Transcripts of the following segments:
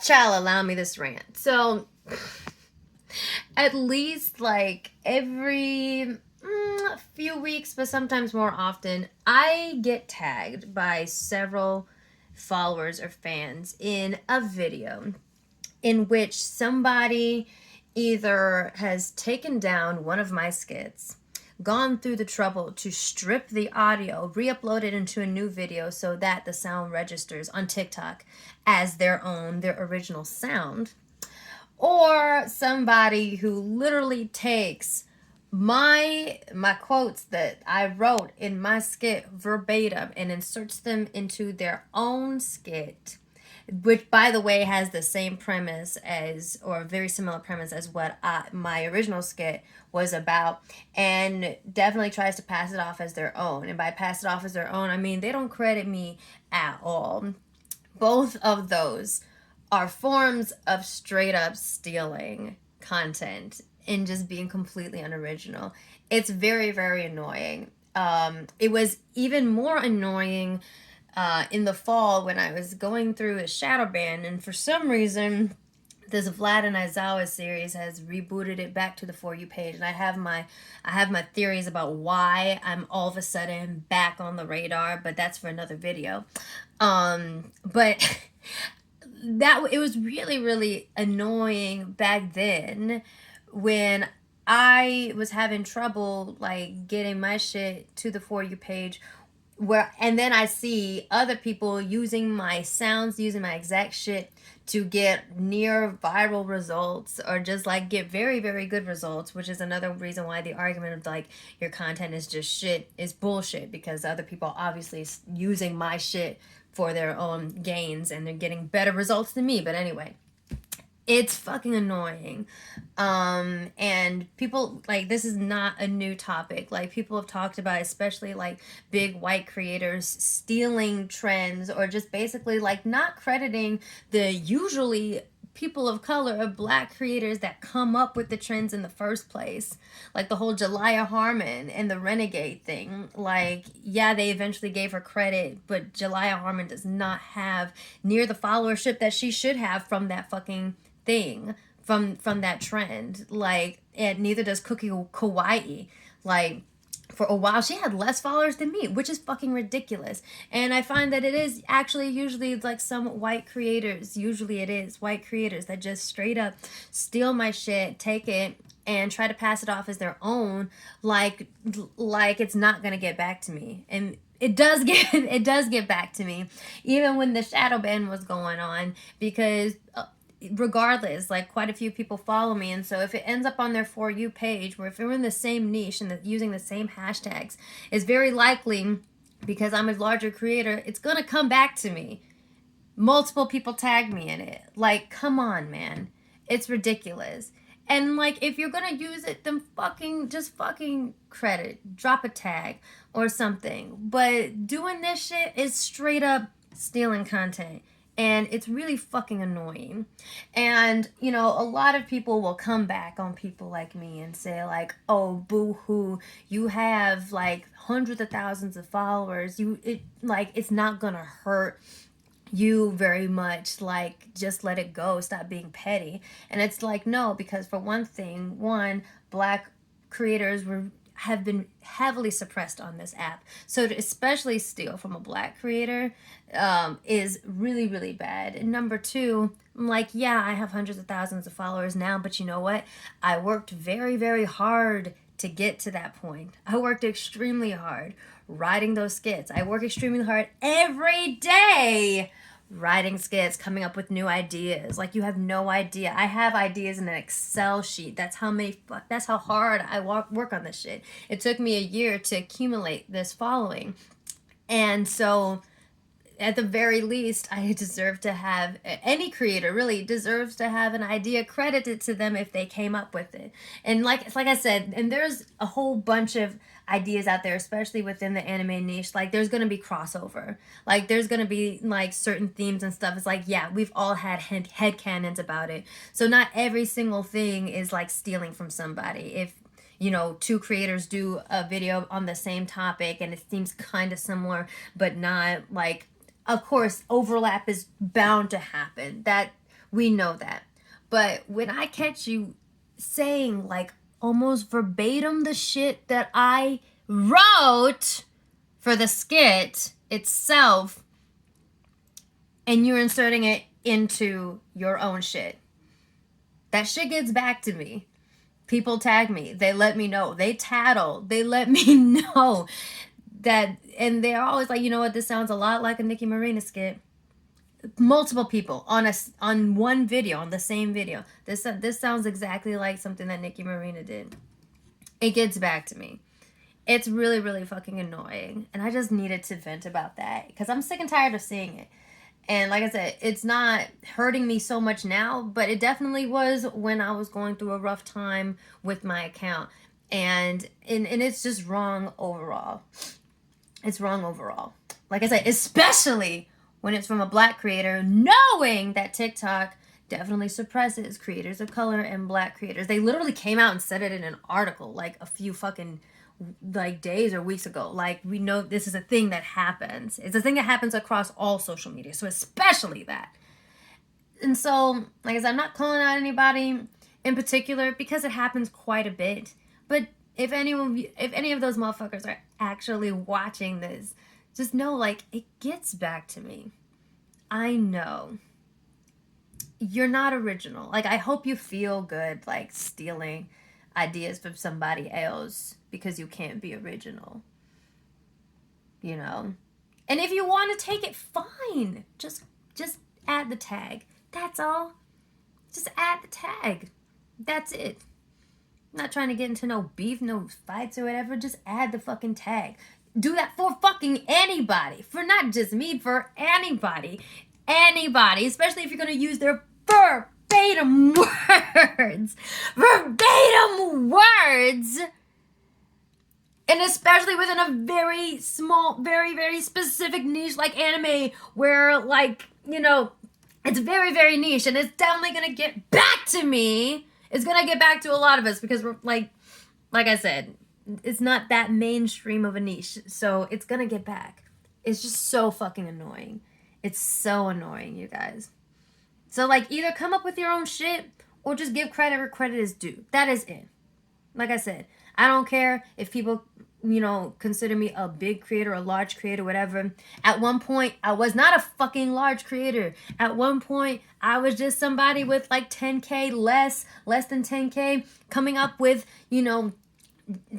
Child, allow me this rant. So, at least like every few weeks, but sometimes more often, I get tagged by several followers or fans in a video in which somebody either has taken down one of my skits, gone through the trouble to strip the audio, re-upload it into a new video so that the sound registers on TikTok as their original sound, or somebody who literally takes my quotes that I wrote in my skit verbatim and inserts them into their own skit, which by the way has the same premise as, or a very similar premise as what my original skit was about, and definitely tries to pass it off as their own. And by pass it off as their own, I mean they don't credit me at all. Both of those are forms of straight up stealing content and just being completely unoriginal. It's very, very annoying. It was even more annoying in the fall when I was going through a shadow ban, and for some reason this Vlad and Aizawa series has rebooted it back to the For You page, and I have my theories about why I'm all of a sudden back on the radar, but that's for another video. But it was really, really annoying back then when I was having trouble like getting my shit to the For You page, and then I see other people using my sounds, using my exact shit to get near viral results, or just like get very, very good results, which is another reason why the argument of like your content is just shit is bullshit, because other people obviously using my shit for their own gains and they're getting better results than me. But anyway, it's fucking annoying. And people, like, this is not a new topic. Like, people have talked about, especially like big white creators stealing trends, or just basically like not crediting the usually people of color or black creators that come up with the trends in the first place. Like the whole Jelaya Harmon and the Renegade thing. Like, yeah, they eventually gave her credit, but Jelaya Harmon does not have near the followership that she should have from that fucking thing, from that trend. Like, and neither does Cookie Kawaii. Like, for a while she had less followers than me, which is fucking ridiculous. And I find that it is actually usually like some white creators, white creators that just straight up steal my shit, take it and try to pass it off as their own, like it's not gonna get back to me. And it does get back to me, even when the shadow ban was going on, because regardless, like, quite a few people follow me, and so if it ends up on their For You page, where if we're in the same niche and using the same hashtags, it's very likely, because I'm a larger creator, it's gonna come back to me. Multiple people tag me in it. Like, come on, man. It's ridiculous. And like, if you're gonna use it, then just fucking credit, drop a tag or something. But doing this shit is straight up stealing content. And it's really fucking annoying. And, you know, a lot of people will come back on people like me and say like, oh, boo-hoo, you have like hundreds of thousands of followers. It's not gonna hurt you very much. Like, just let it go. Stop being petty. And it's like, no, because for one thing, black creators have been heavily suppressed on this app. So to especially steal from a black creator is really, really bad. And number two, I'm like, yeah, I have hundreds of thousands of followers now, but you know what? I worked very, very hard to get to that point. I worked extremely hard writing those skits. I work extremely hard every day writing skits, coming up with new ideas. Like, you have no idea. I have ideas in an Excel sheet. That's how hard I work on this shit. It took me a year to accumulate this following. And so at the very least, I deserve to have, any creator really deserves to have an idea credited to them if they came up with it. And like I said, and there's a whole bunch of ideas out there, especially within the anime niche. Like, there's gonna be crossover. Like, there's gonna be like certain themes and stuff. It's like, yeah, we've all had headcanons about it. So not every single thing is like stealing from somebody. If, you know, two creators do a video on the same topic and it seems kind of similar but not, like, of course overlap is bound to happen. That We know that. But when I catch you saying like almost verbatim the shit that I wrote for the skit itself, and you're inserting it into your own shit, that shit gets back to me. People tag me. They let me know. They tattle. They let me know that, and they're always like, you know what, this sounds a lot like a Nicki Marina skit. Multiple people on one video, on the same video. This sounds exactly like something that Nicki Marina did. It gets back to me. It's really, really fucking annoying. And I just needed to vent about that because I'm sick and tired of seeing it. And like I said, it's not hurting me so much now, but it definitely was when I was going through a rough time with my account. And it's just wrong overall. It's wrong overall. Like I said, especially when it's from a black creator, knowing that TikTok definitely suppresses creators of color and black creators. They literally came out and said it in an article like a few fucking like days or weeks ago. Like, we know this is a thing that happens. It's a thing that happens across all social media, so especially that. And so, like I said, I'm not calling out anybody in particular because it happens quite a bit. But if any of those motherfuckers are actually watching this, just know, like, it gets back to me. I know. You're not original. Like, I hope you feel good, like, stealing ideas from somebody else because you can't be original. You know? And if you want to take it, fine. Just add the tag. That's all. Just add the tag. That's it. I'm not trying to get into no beef, no fights or whatever. Just add the fucking tag. Do that for fucking anybody. For not just me, for anybody. Anybody. Especially if you're going to use their verbatim words. Verbatim words. And especially within a very small, very, very specific niche like anime where, like, you know, it's very, very niche. And it's definitely going to get back to me. It's going to get back to a lot of us because we're, like I said, it's not that mainstream of a niche. So it's going to get back. It's just so fucking annoying. It's so annoying, you guys. So, like, either come up with your own shit or just give credit where credit is due. That is it. Like I said, I don't care if people, you know, consider me a big creator, a large creator, whatever. At one point, I was not a fucking large creator. At one point, I was just somebody with like 10K less than 10K, coming up with, you know,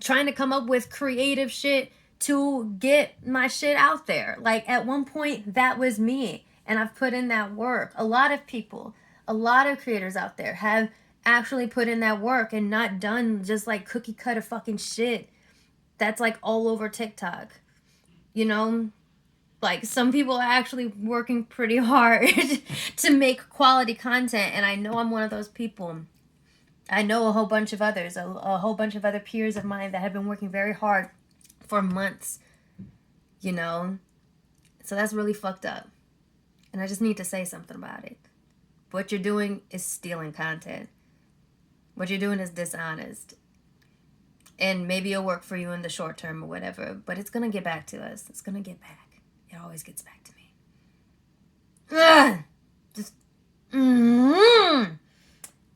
trying to come up with creative shit to get my shit out there. Like, at one point, that was me. And I've put in that work. A lot of people, a lot of creators out there have actually put in that work and not done just like cookie cutter fucking shit that's like all over TikTok. You know, like, some people are actually working pretty hard to make quality content, and I know I'm one of those people. I know a whole bunch of others, a whole bunch of other peers of mine that have been working very hard for months, you know. So that's really fucked up, and I just need to say something about it. What you're doing is stealing content. What you're doing is dishonest. And maybe it'll work for you in the short term or whatever, but it's going to get back to us. It's going to get back. It always gets back to me. Ugh! Just,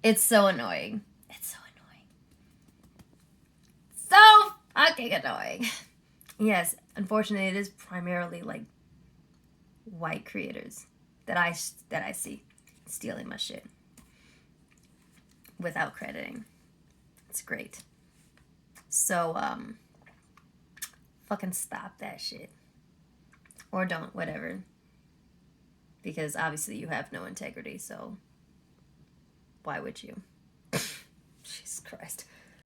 It's so annoying. It's so annoying. So fucking annoying. Yes, unfortunately, it is primarily, like, white creators that I see stealing my shit without crediting. It's great. So, fucking stop that shit. Or don't, whatever. Because obviously you have no integrity, so why would you? Jesus Christ.